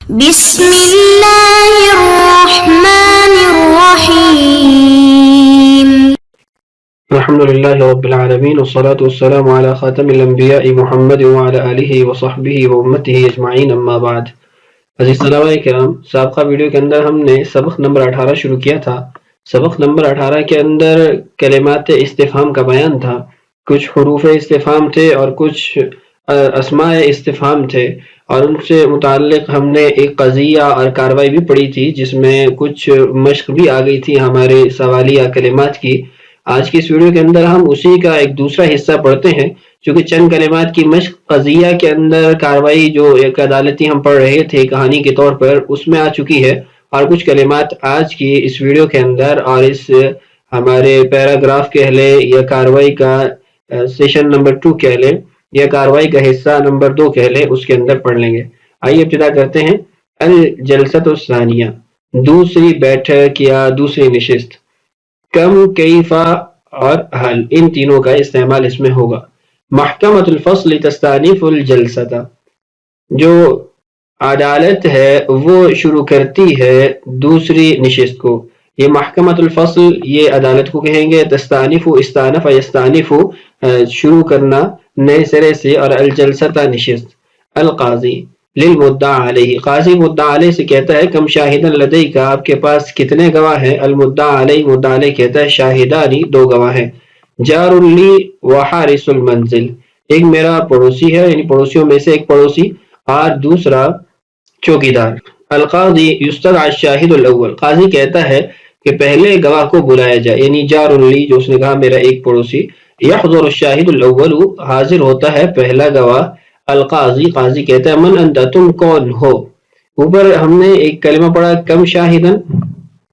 بسم الله الرحمن الرحيم. الحمد لله رب العالمين والصلاة والسلام على خاتم الأنبياء محمد وعلى آله وصحبه وأمته أجمعين أما بعد. عزیز طلباء کرام، سابقہ ویڈیو کے اندر ہم نے سبق نمبر 18 شروع کیا تھا. سبق نمبر 18 کے اندر کلمات استفہام کا بیان تھا. کچھ حروف استفہام تھے اور کچھ اسماء استفہام تھے، اور ان سے متعلق ہم نے ایک قضیہ اور کاروائی بھی پڑھی تھی، جس میں کچھ مشق بھی آ گئی تھی ہمارے سوالیہ کلمات کی. آج کی اس ویڈیو کے اندر ہم اسی کا ایک دوسرا حصہ پڑھتے ہیں، چونکہ چند کلمات کی مشق قضیہ کے اندر کاروائی جو ایک عدالتی ہم پڑھ رہے تھے کہانی کے طور پر، اس میں آ چکی ہے، اور کچھ کلمات آج کی اس ویڈیو کے اندر اور اس ہمارے پیراگراف کہہ لیں یا کاروائی کا سیشن نمبر 2 کہہ لیں یا کاروائی کا حصہ نمبر 2 کہہ لیں، اس کے اندر پڑھ لیں گے. آئیے ابتدا کرتے ہیں. الجلسۃ الثانیہ، دوسری بیٹھک یا دوسری نشست. کم، کیفا اور حل، ان تینوں کا استعمال اس میں ہوگا. محکمۃ الفصل تستانف الجلسۃ، جو عدالت ہے وہ شروع کرتی ہے دوسری نشست کو. یہ محکمۃ الفصل یہ عدالت کو کہیں گے. تستانف، استانف یستانف، شروع کرنا نئے سرے سے، اور الجلسۃ نشست. القاضی للمدعی علیہ، قاضی مدعی علیہ سے کہتا ہے کم شاہدن لدیک، آپ کے پاس کتنے گواہ ہیں. المدعی علیہ، مدعی علیہ کہتا ہے شاہدانی، 2 گواہ ہیں. جار لی وحارس المنزل، ایک میرا پڑوسی ہے، یعنی پڑوسیوں میں سے ایک پڑوسی، اور دوسرا چوکیدار. القاضی یستدعی الشاہد الاول، قاضی کہتا ہے کہ پہلے گواہ کو بلایا جائے، یعنی جار لی جو اس نے کہا میرا ایک پڑوسی. یحضر الشاہد الاول، حاضر ہوتا ہے پہلا گواہ. القاضی، قاضی کہتا ہے من انت، تم کون ہو. اوپر ہم نے ایک کلمہ پڑھا کم شاہدن،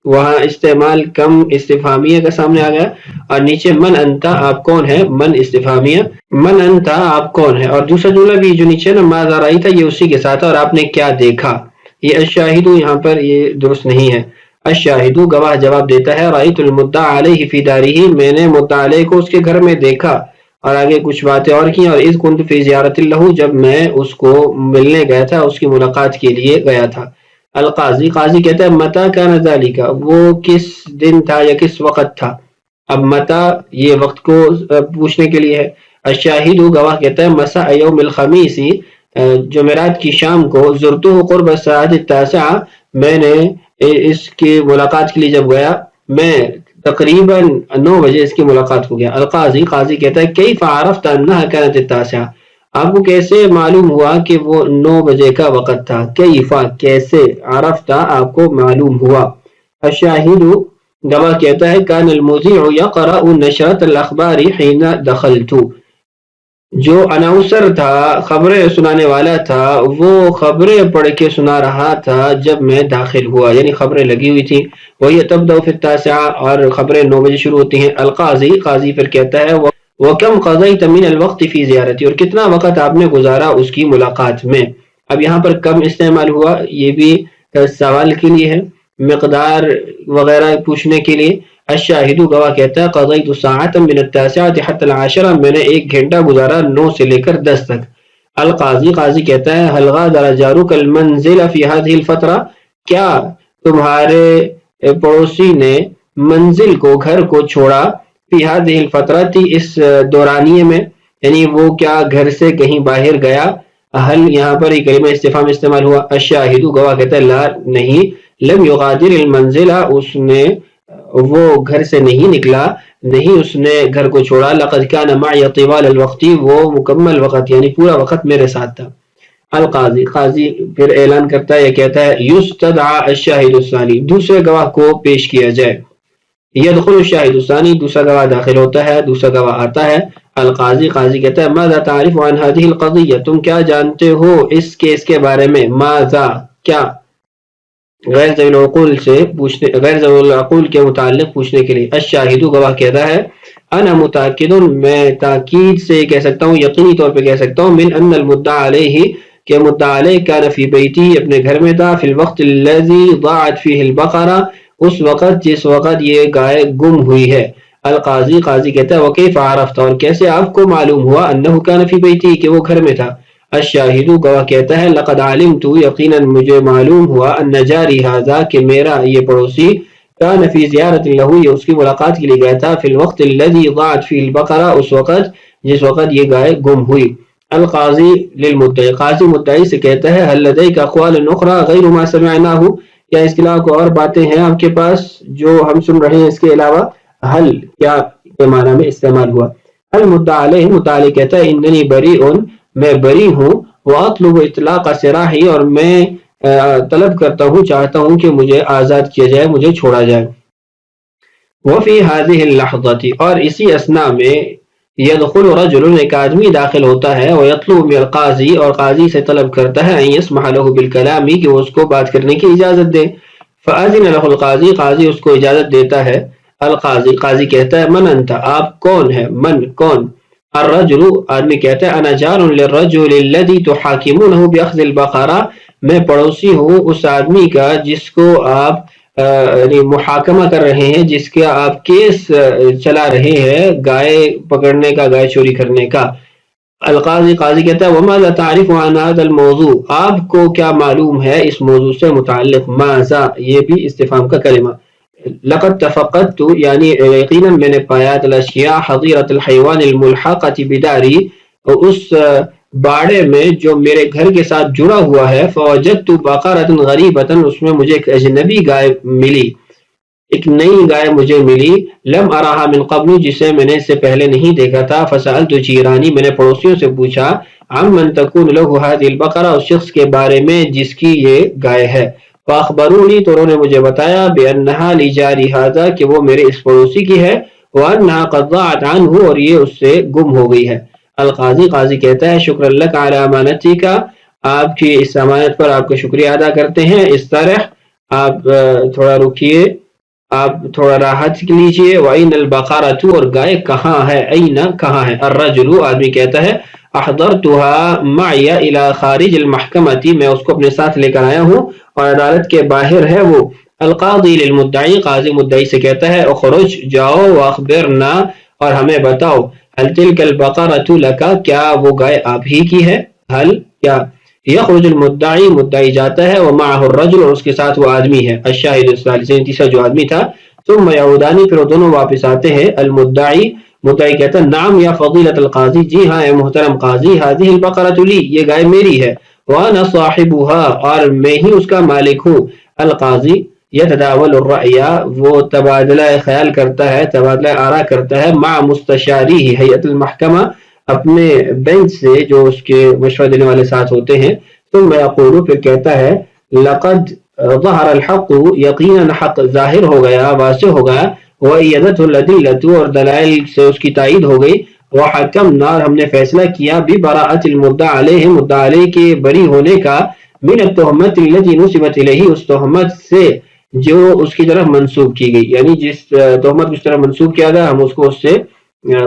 وہاں استعمال کم استفہامیہ کا سامنے آ گیا، اور نیچے من انت، آپ کون ہے، من استفہامیہ، من انت آپ کون ہے. اور دوسرا جملہ بھی جو نیچے نا ماذا رأیت، یہ اسی کے ساتھ، اور آپ نے کیا دیکھا. یہ الشاہد یہاں پر یہ درست نہیں ہے. الشاہد گواہ جواب دیتا ہے رأیت المدعی علیہ فی دارہ، میں نے مدعی علیہ کو اس کے گھر میں دیکھا. اور آگے کچھ باتیں اور کی. اور اذ کنت فی زیارت لہ، جب میں اس کو ملنے گیا تھا، اس کی ملاقات کے لیے گیا تھا. القاضی، قاضی کہتا ہے متی کان ذالک، وہ کس دن تھا یا کس وقت تھا. اب متی یہ وقت کو پوچھنے کے لیے ہے. الشاہد گواہ کہتا ہے مساء یوم الخمیس، جمعرات کی شام کو، زرتہ قرب الساعۃ التاسعہ، میں نے اس کی ملاقات کے لیے جب گیا، میں تقریباً 9 بجے اس کی ملاقات ہو گیا. القاضی، قاضی کہتا ہے کیف عرفت انہا کانت التاسعہ، آپ کو کیسے معلوم ہوا کہ وہ 9 بجے کا وقت تھا. کیفا کیسے، عرفت آپ کو معلوم ہوا. الشاہد گواہ کہتا ہے کان المذیع یقرأ نشرۃ الاخبار حین دخلت، جو اناؤنسر تھا، خبریں سنانے والا تھا، وہ خبریں پڑھ کے سنا رہا تھا جب میں داخل ہوا، یعنی خبریں لگی ہوئی تھیں. وہی تبدأ فی التاسعہ، اور خبریں 9 بجے شروع ہوتی ہیں. القاضی، قاضی پھر کہتا ہے وَكَمْ قَضَيْتَ مِنَ الْوَقْتِ فِي زِيَارَتِهِ، اور کتنا وقت آپ نے گزارا اس کی ملاقات میں. اب یہاں پر کم استعمال ہوا، یہ بھی سوال کے لیے ہے، مقدار وغیرہ پوچھنے کے لیے. الشاہد گواہ کہتا ہے قضیت ساعۃ من التاسعۃ حتی العاشرہ، میں نے 1 گھنٹہ گزارا 9 سے لے کر 10 تک. القاضی، قاضی کہتا ہے هل غادر جارک المنزل فی هذه الفترہ، کیا تمہارے پڑوسی نے منزل کو، گھر کو چھوڑا، فی هذه الفترہ اس دورانیے میں، یعنی وہ کیا گھر سے کہیں باہر گیا. حل یہاں پر ایک کلمہ استفہام استعمال ہوا. الشاہد گواہ کہتا ہے لا نہیں، لم یغادر المنزل، اس نے وہ گھر سے نہیں نکلا، نہیں اس نے گھر کو چھوڑا. لقد کان معی طوال الوقت، وہ مکمل وقت یعنی پورا وقت میرے ساتھ تھا. القاضی، قاضی پھر اعلان کرتا ہے یا کہتا ہے یستدعى الشاہد الثانی، دوسرے گواہ کو پیش کیا جائے. یدخل الشاہد الثانی، دوسرا گواہ داخل ہوتا ہے، دوسرا گواہ آتا ہے. القاضی، قاضی کہتا ہے ماذا تعرف عن هذه القضیہ، تم کیا جانتے ہو اس کیس کے بارے میں. ماذا کیا، غیر ذوی العقول سے پوچھنے، غیر ذوی العقول کے متعلق پوچھنے کے لیے. الشاہد گواہ کہتا ہے انا متاکد، میں تاکید سے کہہ سکتا ہوں، یقینی طور پہ کہہ سکتا ہوں، من ان المدعی علیہ، کہ مدعی علیہ کان فی بیتی، اپنے گھر میں تھا، فی الوقت الذی ضاعت فیہ البقرہ، اس وقت جس وقت یہ گائے گم ہوئی ہے. القاضی، قاضی کہتا ہے وکیف عرفت، اور کیسے آپ کو معلوم ہوا، انہ کان فی بیتی، کہ وہ گھر میں تھا. الشاہد گواہ کہتا ہے لقد علمت یقیناً مجھے معلوم ہوا ان جاری ھذا کہ میرا یہ پڑوسی کان فی زیارت لہ یہ اس کی ملاقات کے لیے گیا تھا فی الوقت الذی ضاعت فی البقرہ اس وقت جس وقت یہ گائے گم ہوئی. القاضی للمدعی قاضی مدعی سے کہتا ہے هل لدیک اقوال اخرى غیر ما سمعناه کیا اس کے علاوہ کوئی اور باتیں ہیں آپ کے پاس جو ہم سن رہے ہیں اس کے علاوہ. حل کیا کے معنی میں استعمال ہوا. المدعی علیہ مدعی علیہ کہتا ہے اننی بریء میں بری ہوں واطلب اطلاق سراحی اور میں طلب کرتا ہوں چاہتا ہوں کہ مجھے آزاد کیا جائے مجھے چھوڑا جائے. وفی هذه اللحظة اور اسی اثناء میں یدخل رجل ایک آدمی داخل ہوتا ہے ویطلب من القاضی اور قاضی سے طلب کرتا ہے ان یسمح له بالکلام کہ وہ اس کو بات کرنے کی اجازت دے. فاذن له القاضی قاضی اس کو اجازت دیتا ہے. القاضی قاضی کہتا ہے من انت آپ کون ہے من کون. الرجل آدمی کہتا ہے انا جار للرجل الذي تحاكمونه باخذ البقرہ میں پڑوسی ہوں اس آدمی کا جس کو آپ محاکمہ کر رہے ہیں جس کا آپ کیس چلا رہے ہیں گائے پکڑنے کا گائے چوری کرنے کا. القاضی قاضی کہتا ہے وماذا تعرف عن هذا الموضوع آپ کو کیا معلوم ہے اس موضوع سے متعلق. ماذا یہ بھی استفہام کا کلمہ. لقد تفقدت یعنی یقینا میں نے پایا الاشیاء حظیرۃ الحیوان الملحقۃ بداری اس باڑے میں جو میرے گھر کے ساتھ جڑا ہوا ہے. فوجدت بقرۃ غریبۃ اس میں مجھے ایک اجنبی گائے ملی ایک نئی گائے مجھے ملی. لم اراها من قبل جسے میں نے اس سے پہلے نہیں دیکھا تھا. فسألت جیرانی میں نے پڑوسیوں سے پوچھا عمن تكون له هذه البقرہ اس شخص کے بارے میں جس کی یہ گائے ہے. فاخبرونی تو انہوں نے مجھے بتایا بانها لجاری هذا کہ وہ میرے اس پڑوسی کی ہے وانها قد ضاعت عنه اور یہ اس سے گم ہو گئی ہے. القاضی قاضی کہتا ہے شکر لک علی امانتی کا آپ کی اس امانت پر آپ کا شکریہ ادا کرتے ہیں. اس طرح آپ تھوڑا رکیے آپ تھوڑا راحت لیجیے. وَأَيْنَ الْبَقَرَةُ اور گائے کہاں ہے. أَيْنَ کہاں ہے. الرَّجُلُ آدمی کہتا ہے احضرتها معي الى خارج المحکمة میں اس کو اپنے ساتھ لے کر آیا ہوں اور عدالت کے باہر ہے وہ. القاضی للمدعی قاضی مدعی سے کہتا ہے اخرج جاؤ واخبرنا اور ہمیں بتاؤ هل تلك البقرة لك کیا وہ گائے آپ ہی کی ہے. هل کیا. یخرج المدعی مدعی جاتا ہے ومعه الرجل اور اس کے ساتھ وہ آدمی ہے. الشاہد الثالث تیسرا جو آدمی تھا. ثم یعودانی پھر وہ دونوں واپس آتے ہیں. المدعی مدعی کہتا ہے نعم یا فضیلت القاضی جی ہاں اے محترم قاضی هذه البقرة لی یہ گائے میری ہے. وانا صاحبها اور میں ہی اس کا مالک ہوں. القاضی یتداول الرأی وہ تبادلہ خیال کرتا ہے تبادلہ آراء کرتا ہے مع مستشاری ہیئت المحکمہ اپنے بینچ سے جو اس کے مشورہ دینے والے ساتھ ہوتے ہیں. ثم یقول پھر کہتا ہے لقد ظہر الحق یقینا حق ظاہر ہو گیا واضح ہو گیا. وَأَيَّدَتْهُ الْأَدِلَّةُ اور دلائل سے اس کی تائید ہو گئی. وَحَكَمْنَا اور ہم نے فیصلہ کیا بِبَرَاءَةِ الْمُدَّعِ عَلَيْهِ مدعا علیہ کے بری ہونے کا من التہمت التي نسبت الیہ اس تہمت سے جو اس کی طرف منسوب کی گئی یعنی جس تہمت کی طرف منسوب کیا گیا ہم اس کو اس سے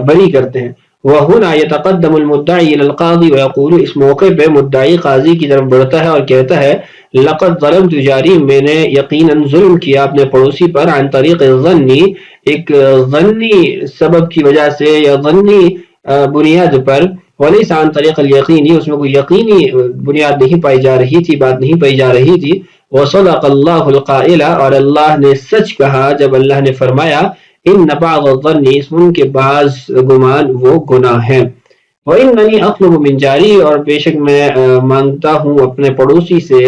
بری کرتے ہیں. وَهُنَا يَتَقَدَّمُ الْمُدَّعِي إِلَى الْقَاضِي وَيَقُولُ اس موقع پہ مدعی قاضی کی طرف بڑھتا ہے اور کہتا ہے لقد ظلمت جاری میں نے یقیناً ظلم کیا اپنے پڑوسی پر عن طریق ظنی ایک ظنی سبب کی وجہ سے یا ظنی بنیاد پر. ولیس عن طریق الیقینی اس میں کوئی یقینی بنیاد نہیں پائی جا رہی تھی بات نہیں پائی جا رہی تھی. وصدق اللہ القائل اور اللہ نے سچ کہا جب اللہ نے فرمایا ان بعض الظن ان کے بعض گمان وہ گناہ ہیں. واننی اطلب من جاری اور بے شک میں مانگتا ہوں اپنے پڑوسی سے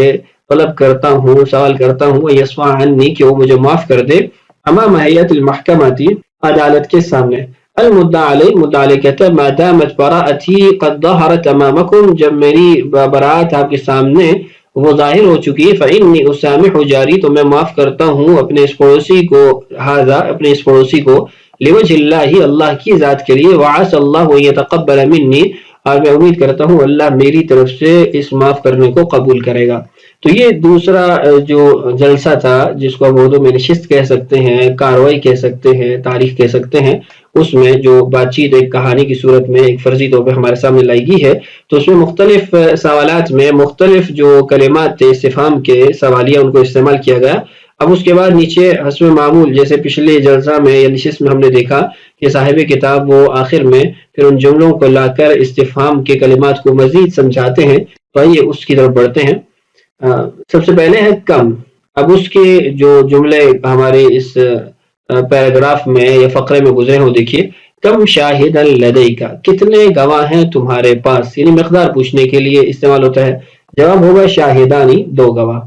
طلب کرتا ہوں سوال کرتا ہوں یسفع عنی کہ وہ مجھے معاف کر دے امام ہیئت المحکمہ عدالت کے سامنے. المدعی علیہ مدعی علیہ کہتا ہے ما دامت براءتی قد ظہرت امامکم جب میری براءت آپ کے سامنے وہ ظاہر ہو چکی فإنی اسامح جاری تو میں معاف کرتا ہوں اپنے اس پڑوسی کو اپنے اس پڑوسی کو لوجہ اللہ اللہ کی ذات کے لیے. وعسى اللہ ان يتقبل منی اور میں امید کرتا ہوں اللہ میری طرف سے اس معاف کرنے کو قبول کرے گا. تو یہ دوسرا جو جلسہ تھا جس کو ہم اردو میں نشست کہہ سکتے ہیں کاروائی کہہ سکتے ہیں تاریخ کہہ سکتے ہیں اس میں جو بات چیت ایک کہانی کی صورت میں ایک فرضی طور پہ ہمارے سامنے لائی گئی ہے. تو اس میں مختلف سوالات میں مختلف جو کلمات تھے استفہام کے سوالیہ ان کو استعمال کیا گیا. اب اس کے بعد نیچے حسب معمول جیسے پچھلے جلسہ میں یا نشست میں ہم نے دیکھا کہ صاحب کتاب وہ آخر میں پھر ان جملوں کو لا کر استفہام کے کلمات کو مزید سمجھاتے ہیں. تو آئیے اس کی طرف بڑھتے ہیں. سب سے پہلے ہے کم. اب اس کے جو جملے ہمارے اس پیراگراف میں یا فقرے میں گزرے ہوں دیکھیے. کم شاہدا لدیک، کتنے گواہ ہیں تمہارے پاس، یعنی مقدار پوچھنے کے لیے استعمال ہوتا ہے. جواب ہوگا شاہدانی، 2 گواہ.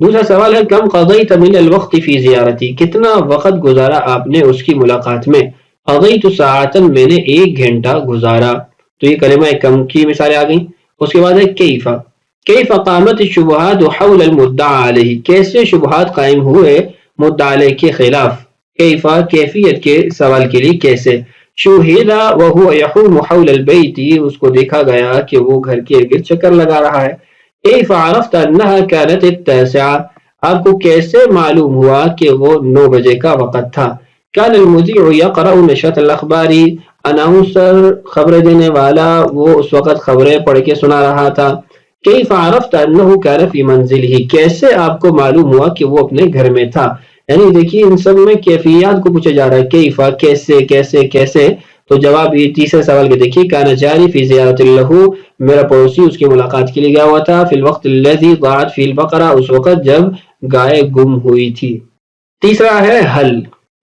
دوسرا سوال ہے کم قضیت من الوقت فی زیارتی، کتنا وقت گزارا آپ نے اس کی ملاقات میں. قضیت ساعتا، میں نے 1 گھنٹہ گزارا. تو یہ کلمہ کم کی مثالیں آ گئیں. اس کے بعد ہے کیفا. کیف قامت الشبہات حول المدعى علیہ، کیسے شبہات قائم ہوئے مدعا علیہ کے خلاف. کیفا کیفیت کے سوال کے لیے کیسے. شوہدا وهو يحوم حول البيت، اس کو دیکھا گیا کہ وہ گھر کے ارد گرد چکر لگا رہا ہے. کیف عرفت انها كانت التاسعة، آپ کو کیسے معلوم ہوا کہ وہ 9 بجے کا وقت تھا. كان المذيع يقرأ نشرة الاخبار، اناؤنسر خبر دینے والا وہ اس وقت خبریں پڑھ کے سنا رہا تھا. کیف عرفت انه كان في منزله، کیسے آپ کو معلوم ہوا کہ وہ اپنے گھر میں تھا. یعنی دیکھیے ان سب میں کیفیات کو پوچھا جا رہا ہے. کیفا کیسے کیسے کیسے. تو جواب یہ تیسرے سوال کے دیکھیے. کان جاری فی زیارت له، میرا پڑوسی اس کی ملاقات کے لیے گیا ہوا تھا. فی الوقت الذی ضاعت فی البقرہ، اس وقت جب گائے گم ہوئی تھی. تیسرا ہے حل.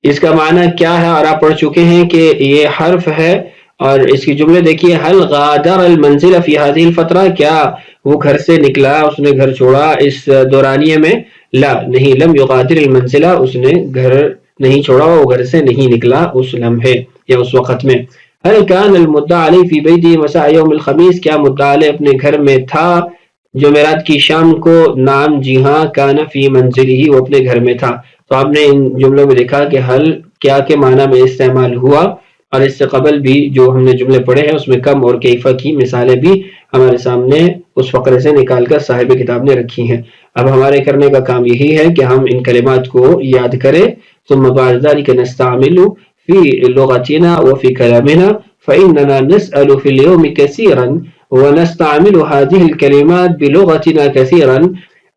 اس کا معنی کیا ہے اور آپ پڑھ چکے ہیں کہ یہ حرف ہے اور اس کی جملے دیکھیے. حل غادر المنزل فی هذه الفترہ، کیا وہ گھر سے نکلا، اس نے گھر چھوڑا اس دورانیے میں. لا نہیں، لم یغادر المنزل، اس نے گھر نہیں چھوڑا، وہ گھر سے نہیں نکلا اس لمحے یا اس وقت میں. هل كان المدعى علیہ فی بیتی مساء یوم الخمیس، کیا مدعا علیہ اپنے گھر میں تھا جمعرات کی شام کو. نام جی ہاں. کان فی منزلہ، وہ اپنے گھر میں تھا. تو آپ نے ان جملوں میں دیکھا کہ حل کیا کے معنی میں استعمال ہوا، اور اس سے قبل بھی جو ہم نے جملے پڑھے ہیں اس میں کم اور کیفا کی مثالیں بھی ہمارے سامنے اس فقرے سے نکال کر صاحب کتاب نے رکھی ہیں. اب ہمارے کرنے کا کام یہی ہے کہ ہم ان کلمات کو یاد کریں. ثم بعد ذلك نستعمل في لغتنا وفي كلامنا، فإننا نسأل في اليوم كثيرا ونستعمل هذه الكلمات بلغتنا كثيرا.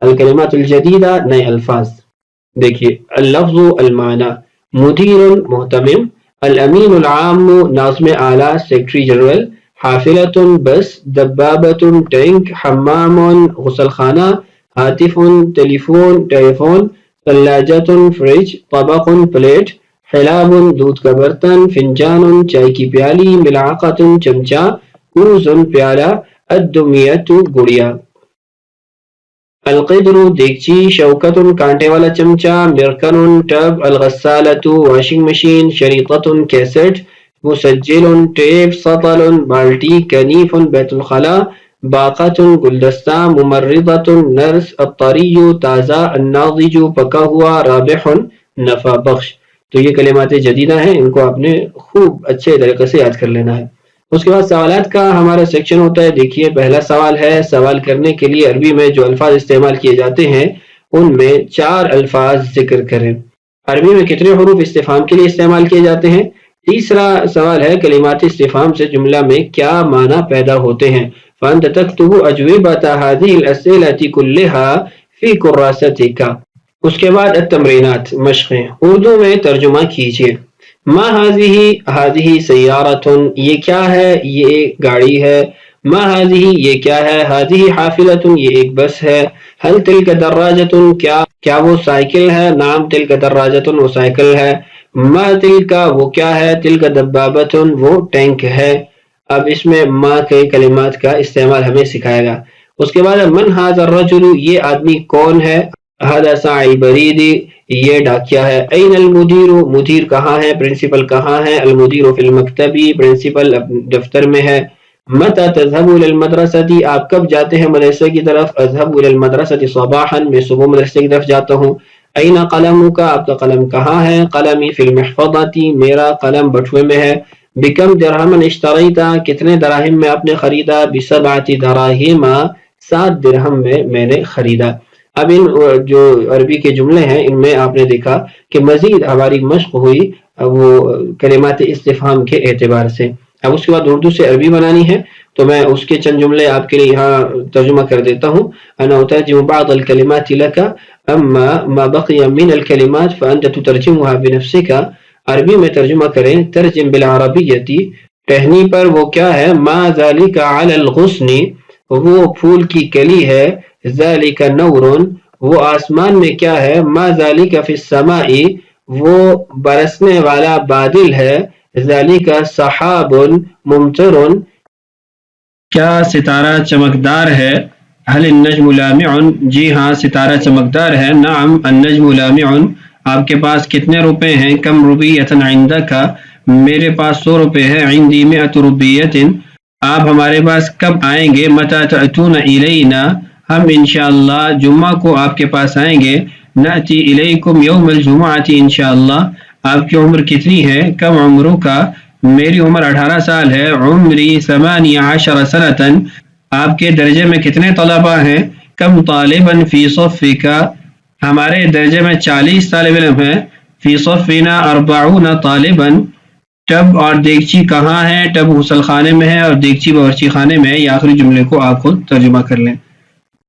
الكلمات الجديدة، نئے الفاظ. دیکھیے اللفظ المعنی. مدیر محتمم. الامین العام ناظم اعلیٰ سیکرٹری جنرل. حافلۃ بس. دبابۃ ٹینک. حمام غسل خانہ. ہاتف ٹیلیفون ٹیلیفون. ثلاجۃ فریج. طبق پلیٹ. حلاب دودھ کا برتن. فنجان چائے کی پیالی. ملعقۃ چمچہ. کوز پیالہ. الدمیۃ گڑیا. القدر دیگچی. شوکت کانٹے والا چمچہ. مرکن ٹب. الغسالۃ واشنگ مشین. شریطۃ کیسٹ. مسجل ٹیپ. سطل بالٹی. کنیف بیت الخلاء. باقۃ گلدستہ. ممرضۃ نرس. الطری تازہ. الناضج پکا ہوا. رابح نفع بخش. تو یہ کلمات جدیدہ ہیں، ان کو آپ نے خوب اچھے طریقے سے یاد کر لینا ہے. اس کے بعد سوالات کا ہمارا سیکشن ہوتا ہے. دیکھیے پہلا سوال ہے، سوال کرنے کے لیے عربی میں جو الفاظ استعمال کیے جاتے ہیں ان میں 4 الفاظ ذکر کریں. عربی میں کتنے حروف استفہام کے لیے استعمال کیے جاتے ہیں. تیسرا سوال ہے کلمات استفہام سے جملہ میں کیا معنی پیدا ہوتے ہیں. فأنت تكتب أجوبة هذه الأسئلة كلها في كراستك. اس کے بعد التمرینات، مشقیں. اردو میں ترجمہ کیجیے. ما هذه سیارۃ، یہ کیا ہے، یہ گاڑی ہے. ما هذه، یہ کیا ہے. هذه حافلۃ، یہ ایک بس ہے. هل تلك دراجۃ، کیا وہ سائیکل ہے. نعم تلك دراجۃ، وہ سائیکل ہے. ما تلك، وہ کیا ہے. تلك دبابۃ، وہ ٹینک ہے. اب اس میں ما کے کلمات کا استعمال ہمیں سکھائے گا. اس کے بعد من هذا الرجل، یہ آدمی کون ہے. هذا ساعی البرید، یہ ڈاکیا ہے. این المدیر، مدیر کہاں ہے، پرنسپل کہاں ہے. المدیر فی المکتب، پرنسپل دفتر میں ہے. متى تذهب الى المدرسة، آپ کب جاتے ہیں مدرسے کی طرف. اذهب الى المدرسة صباحا، میں صبح مدرسے کی طرف جاتا ہوں. این قلمک، آپ کا قلم کہاں ہے. قلمی فی المحفظة، میرا قلم بٹوے میں ہے. بکم درہما اشتریت، کتنے دراہم میں آپ نے خریدا. بسبعة دراہم، 7 درہم میں نے خریدا. اب ان جو عربی کے جملے ہیں ان میں آپ نے دیکھا کہ مزید ہماری مشق ہوئی وہ کلمات استفہام کے اعتبار سے. اب اس کے بعد اردو سے عربی بنانی ہے. تو میں اس کے چند جملے آپ کے لیے یہاں ترجمہ کر دیتا ہوں. انا اترجم بعض الكلمات لك اما ما بقي من الكلمات فانت تترجمها بنفسك. عربی میں ترجمہ کریں. ترجم بالعربیتی، ٹہنی پر وہ کیا ہے؟ ما ذالک علی الغصن، وہ پھول کی کلی ہے. ذالک نور، وہ آسمان میں کیا ہے؟ ما ذالک فی السماء، وہ برسنے والا بادل ہے. ذالک سحاب ممطر، کیا ستارہ چمکدار ہے. هل النجم لامع، جی ہاں ستارہ چمکدار ہے. نعم النجم لامع، آپ کے پاس کتنے روپے ہیں؟ کم روپیۃ عندک، میرے پاس 100 روپے ہے. عندی 100 روپیۃ، آپ ہمارے پاس کب آئیں گے؟ متی تأتون الینا، ہم انشاءاللہ جمعہ کو آپ کے پاس آئیں گے. نأتی الیکم یوم الجمعۃ انشاءاللہ، آپ کی عمر کتنی ہے؟ کم عمرک، میری عمر 18 سال ہے. عمری 18 سنۃ، آپ کے درجے میں کتنے طلباء ہیں؟ کم طالبا فی صفک، ہمارے درجے میں 40 طالب علم ہیں. فی صفنا 40 طالبا، ٹب اور دیگچی کہاں ہے؟ ٹب غسل خانے میں ہے اور دیگچی باورچی خانے میں ہے. یہ آخری جملے کو آپ خود ترجمہ کر لیں.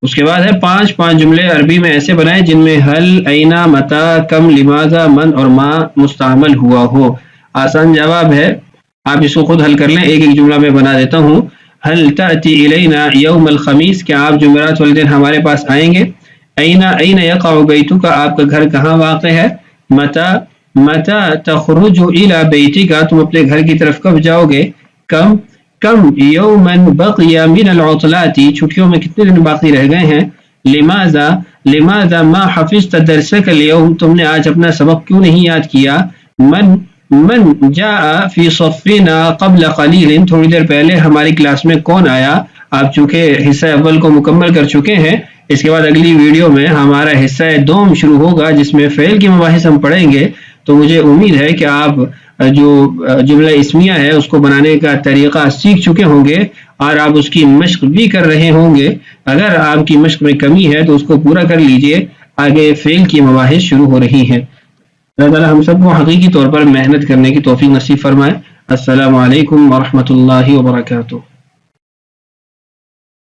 اس کے بعد ہے 5 جملے عربی میں ایسے بنائیں جن میں حل، اینا، متا، کم، لماذا، من اور ما مستعمل ہوا ہو. آسان جواب ہے، آپ اس کو خود حل کر لیں. ایک جملہ میں بنا دیتا ہوں. حل تأتی الینا یوم الخمیس، کیا آپ جمعرات والے دن ہمارے پاس آئیں گے؟ این یقع بیتک، آپ کا گھر کہاں واقع ہے؟ متی تخرج الی بیتک، تم اپنے گھر کی طرف کب جاؤ گے؟ کم یوما بقی من العطلات، چھٹیوں میں کتنے دن باقی رہ گئے ہیں؟ لماذا ما حفظت درسک اليوم، تم نے آج اپنا سبق کیوں نہیں یاد کیا؟ من جاء فی صفنا قبل قلیل، تھوڑی دیر پہلے ہماری کلاس میں کون آیا؟ آپ چونکہ حصہ اول کو مکمل کر چکے ہیں، اس کے بعد اگلی ویڈیو میں ہمارا حصہ دوم شروع ہوگا جس میں فعل کی مباحث ہم پڑھیں گے. تو مجھے امید ہے کہ آپ جو جملہ اسمیہ ہے اس کو بنانے کا طریقہ سیکھ چکے ہوں گے اور آپ اس کی مشق بھی کر رہے ہوں گے. اگر آپ کی مشق میں کمی ہے تو اس کو پورا کر لیجئے، آگے فعل کی مباحث شروع ہو رہی ہیں. اللہ تعالی ہم سب کو حقیقی طور پر محنت کرنے کی توفیق نصیب فرمائے. السلام علیکم ورحمۃ اللہ وبرکاتہ.